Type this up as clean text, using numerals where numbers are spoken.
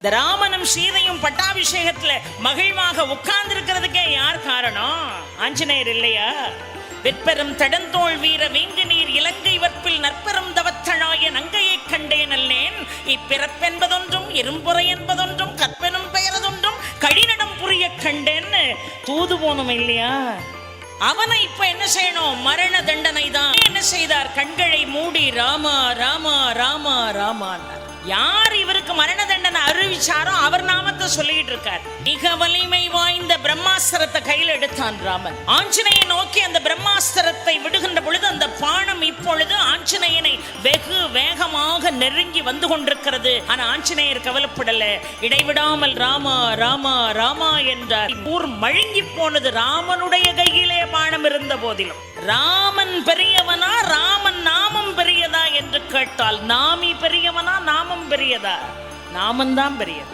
இந்த ராமனும் சீதையும் பட்டாபிஷேகத்துல மகிழ்வாக உட்கார்ந்து இருக்கிறதுக்கே யார் காரணம்? ஆஞ்சநேயர் இல்லையா? வெற்பெரும் தடந்தோள் வீர வேங்கு நீர் இலங்கை வற்பில் நற்பெரும் தவத்தழாய நங்கையை கண்டேன் அல்லேன். இப்பிறப்பென்பதொன்றும் இரும்புறை என்பதொன்றும் கற்பெனும் பெயரதொன்றும் கடினடம் புரிய கண்டேன்னு தூது போனோம் இல்லையா? அவனை இப்ப என்ன செய்யணும்? மரண தண்டனை தான். என்ன செய்தார்? கண்களை மூடி ராமா ராமா ராமா ராமா. யார் இவருக்கு மரண தண்டனை அறிவிச்சாரோ அவர் நாமத்தை சொல்லிட்டு இருக்கார். மிக வலிமை வாய்ந்த பிரம்மாஸ்திரத்தை கையில் எடுத்தான் ராமன். ஆஞ்சநேயை நோக்கி அந்த பிரம்மாஸ்திரத்தை விடுகின்ற பொழுது அந்த பானம் இப்பொழுது ஆஞ்சநேயனை வெகு வேகமாக நெருங்கி வந்து கொண்டிருக்கிறது. ஆனா ஆஞ்சநேயர் கவலைப்படல. இடைவிடாமல் ராமா ராமா ராமா என்றார். ஊர் மழுங்கி போனது ராமனுடைய கையிலே பானம் இருந்த போதிலும். ராமன் பெரியவனா ராமன் நாமம் பெரியதா என்று கேட்டால் நாமி பெரியவனா நாமம் பெரியதா? நாமந்தான் பெரியது.